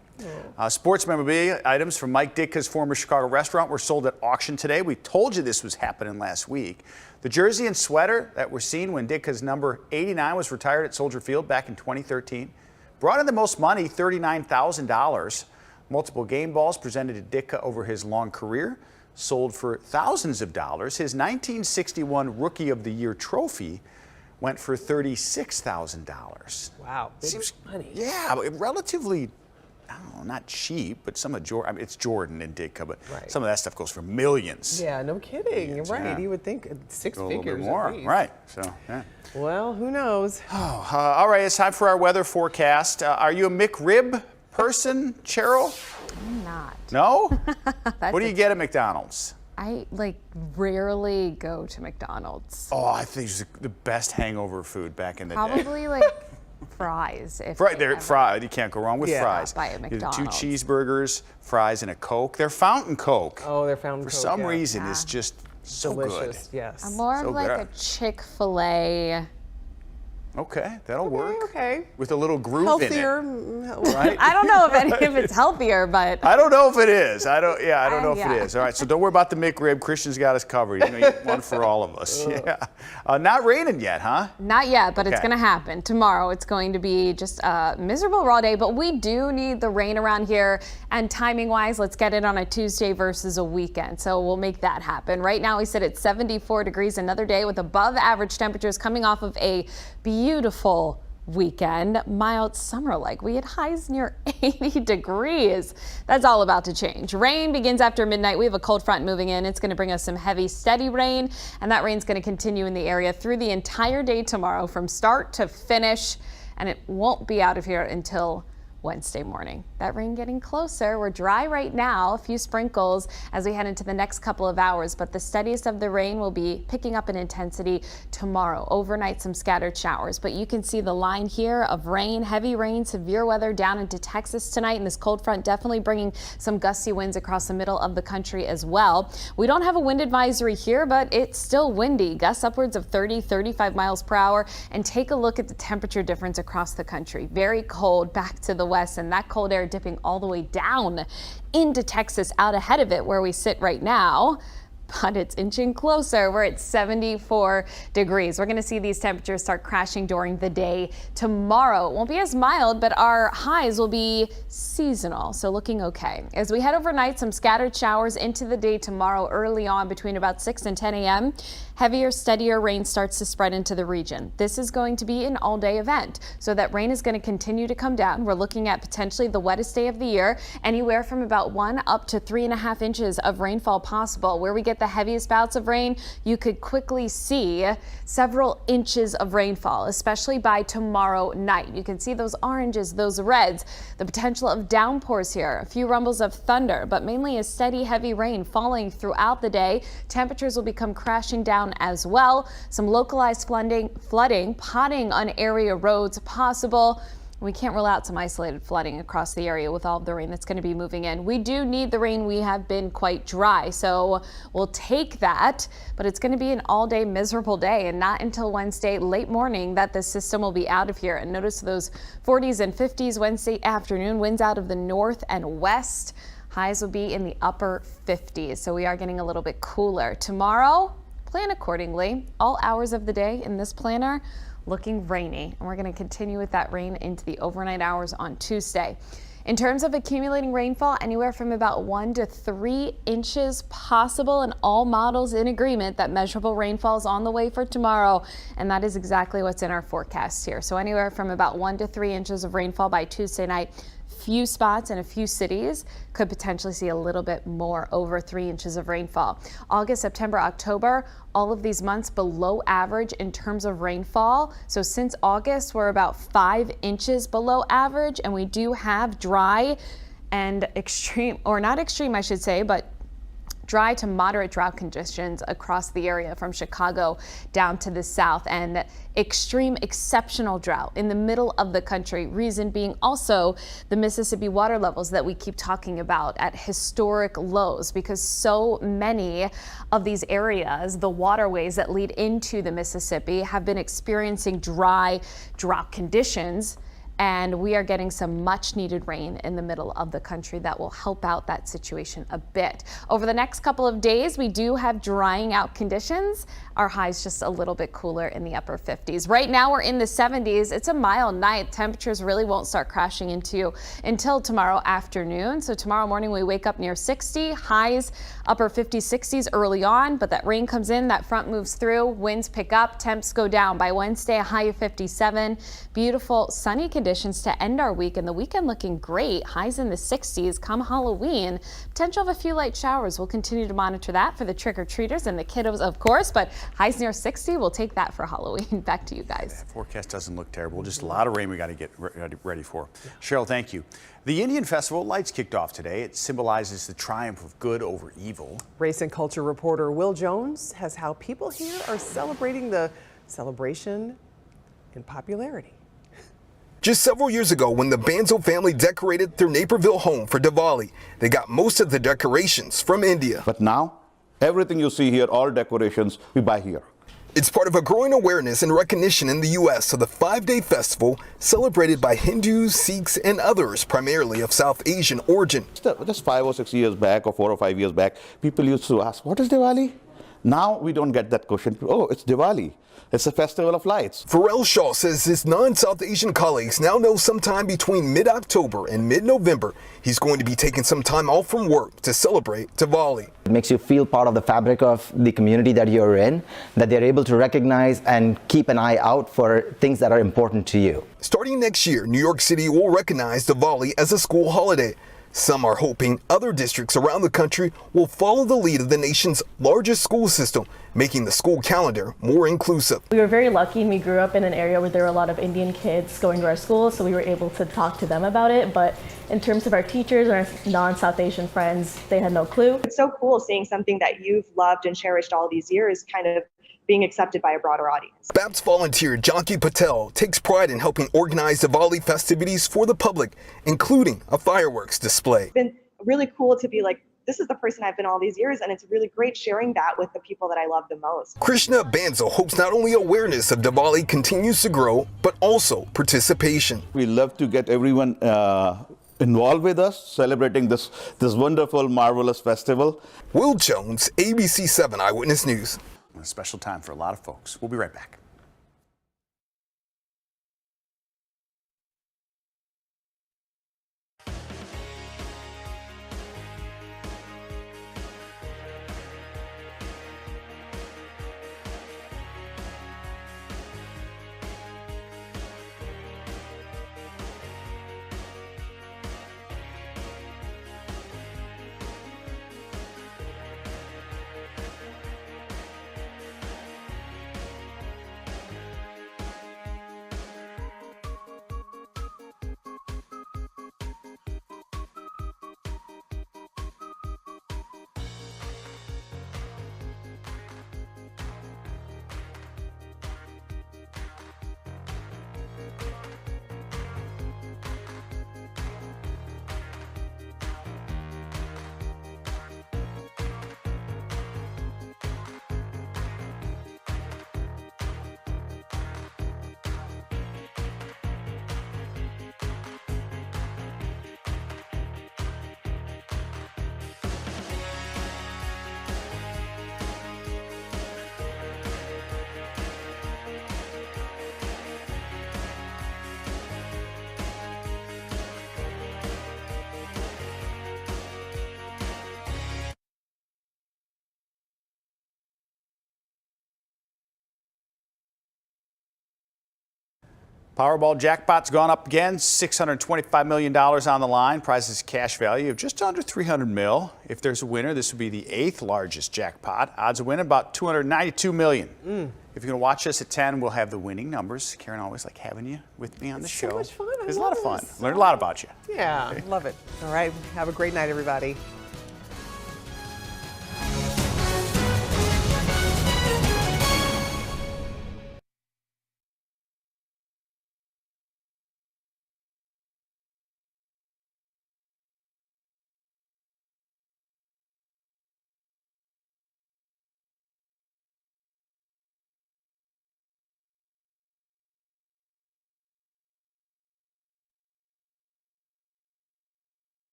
Sports memorabilia items from Mike Ditka's former Chicago restaurant were sold at auction today. We told you this was happening last week. The jersey and sweater that were seen when Ditka's number 89 was retired at Soldier Field back in 2013 brought in the most money, $39,000. Multiple game balls presented to Ditka over his long career sold for thousands of dollars. His 1961 Rookie of the Year trophy went for $36,000. Wow, big Seems money. Yeah, but relatively, I don't know, not cheap, but some of Jordan, I mean, it's Jordan and Ditka, but some of that stuff goes for millions. Yeah, no kidding. Millions, You're right. yeah. You would think six A figures little bit more, at least. right? So, yeah. Well, who knows? All right, it's time for our weather forecast. Are you a McRib person, Cheryl? I'm not. No? What do you get at McDonald's? I rarely go to McDonald's. Oh, I think it's the best hangover food back in the day. Probably fries. Fried. You can't go wrong with fries. By a McDonald's. 2 cheeseburgers, fries, and a Coke. They're fountain Coke. Oh, they're fountain For Coke. For some reason, it's just so delicious. good. Yes. I'm more of a Chick-fil-A. Okay, that'll work. Okay. With a little groove Healthier. in it. Right? I don't know if it's healthier, but I don't know if it is. I don't know if it is. All right, so don't worry about the McRib. Christian's got us covered. One for all of us. Yeah. Not raining yet, huh? Not yet, but it's going to happen. Tomorrow it's going to be just a miserable raw day, but we do need the rain around here. And timing-wise, let's get it on a Tuesday versus a weekend. So we'll make that happen. Right now we sit at 74 degrees, another day with above average temperatures coming off of a beautiful weekend, mild summer-like. We had highs near 80 degrees. That's all about to change. Rain begins after midnight. We have a cold front moving in. It's going to bring us some heavy, steady rain, and that rain's going to continue in the area through the entire day tomorrow from start to finish, and it won't be out of here until Wednesday morning. That rain getting closer. We're dry right now, a few sprinkles as we head into the next couple of hours, but the steadiest of the rain will be picking up in intensity tomorrow. Overnight, some scattered showers, but you can see the line here of rain, heavy rain, severe weather down into Texas tonight, and this cold front definitely bringing some gusty winds across the middle of the country as well. We don't have a wind advisory here, but it's still windy. Gusts upwards of 30, 35 miles per hour, and take a look at the temperature difference across the country. Very cold back to the west, and that cold air dipping all the way down into Texas out ahead of it where we sit right now. But it's inching closer. We're at 74 degrees. We're going to see these temperatures start crashing during the day tomorrow. It won't be as mild, but our highs will be seasonal, so looking okay. As we head overnight, some scattered showers into the day tomorrow early on between about 6 and 10 a.m. Heavier, steadier rain starts to spread into the region. This is going to be an all-day event, so that rain is going to continue to come down. We're looking at potentially the wettest day of the year, anywhere from about 1 up to 3.5 inches of rainfall possible. Where we get the heaviest bouts of rain, you could quickly see several inches of rainfall, especially by tomorrow night. You can see those oranges, those reds, the potential of downpours here, a few rumbles of thunder, but mainly a steady heavy rain falling throughout the day. Temperatures will become crashing down as well. Some localized flooding, potting on area roads possible. We can't rule out some isolated flooding across the area with all of the rain that's going to be moving in. We do need the rain. We have been quite dry, so we'll take that, but it's going to be an all-day miserable day, and not until Wednesday late morning that the system will be out of here. And notice those 40s and 50s Wednesday afternoon, winds out of the north and west. Highs will be in the upper 50s, so we are getting a little bit cooler. Tomorrow, plan accordingly. All hours of the day in this planner looking rainy, and we're going to continue with that rain into the overnight hours on Tuesday. In terms of accumulating rainfall, anywhere from about 1 to 3 inches possible, and all models in agreement that measurable rainfall is on the way for tomorrow, and that is exactly what's in our forecast here. So anywhere from about 1 to 3 inches of rainfall by Tuesday night. Few spots in a few cities could potentially see a little bit more, over 3 inches of rainfall. August, September, October, all of these months below average in terms of rainfall. So since August, we're about 5 inches below average, and we do have dry and extreme, or not extreme, I should say, but dry to moderate drought conditions across the area from Chicago down to the south, and extreme exceptional drought in the middle of the country. Reason being also the Mississippi water levels that we keep talking about at historic lows, because so many of these areas, the waterways that lead into the Mississippi, have been experiencing dry drought conditions. And we are getting some much needed rain in the middle of the country that will help out that situation a bit. Over the next couple of days, we do have drying out conditions. Our highs just a little bit cooler in the upper 50s. Right now we're in the 70s. It's a mild night. Temperatures really won't start crashing into you until tomorrow afternoon. So tomorrow morning we wake up near 60, highs upper 50s, 60s early on, but that rain comes in, that front moves through, winds pick up, temps go down. By Wednesday, a high of 57. Beautiful sunny conditions to end our week, and the weekend looking great. Highs in the 60s come Halloween. Potential of a few light showers. We'll continue to monitor that for the trick-or-treaters and the kiddos, of course, but highs near 60. We'll take that for Halloween. Back to you guys. The forecast doesn't look terrible. Just a lot of rain we got to get ready for. Cheryl, thank you. The Indian Festival lights kicked off today. It symbolizes the triumph of good over evil. Race and culture reporter Will Jones has how people here are celebrating the celebration in popularity. Just several years ago, when the Bansal family decorated their Naperville home for Diwali, they got most of the decorations from India. But now, everything you see here, all decorations, we buy here. It's part of a growing awareness and recognition in the U.S. of the 5-day festival celebrated by Hindus, Sikhs, and others, primarily of South Asian origin. Just 5 or 6 years back, or 4 or 5 years back, people used to ask, what is Diwali? Now we don't get that question. Oh, it's Diwali. It's a festival of lights. Pharrell Shaw says his non-South Asian colleagues now know sometime between mid-October and mid-November he's going to be taking some time off from work to celebrate Diwali. It makes you feel part of the fabric of the community that you're in, that they're able to recognize and keep an eye out for things that are important to you. Starting next year, New York City will recognize Diwali as a school holiday. Some are hoping other districts around the country will follow the lead of the nation's largest school system, making the school calendar more inclusive. We were very lucky. We grew up in an area where there were a lot of Indian kids going to our school, so we were able to talk to them about it. But in terms of our teachers and our non-South Asian friends, they had no clue. It's so cool seeing something that you've loved and cherished all these years kind of being accepted by a broader audience. BAPS volunteer Janki Patel takes pride in helping organize Diwali festivities for the public, including a fireworks display. It's been really cool to be like, this is the person I've been all these years, and it's really great sharing that with the people that I love the most. Krishna Bansal hopes not only awareness of Diwali continues to grow, but also participation. We love to get everyone involved with us, celebrating this wonderful, marvelous festival. Will Jones, ABC7 Eyewitness News. A special time for a lot of folks. We'll be right back. Powerball jackpot's gone up again, $625 million on the line. Prizes cash value of just under $300 million. If there's a winner, this would be the 8th largest jackpot. Odds of win about $292 million. If you're going to watch us at 10, we'll have the winning numbers. Karen, always like having you with me on the show. So much fun. It's a lot of fun. Learned a lot about you. Yeah, love it. All right, have a great night, everybody.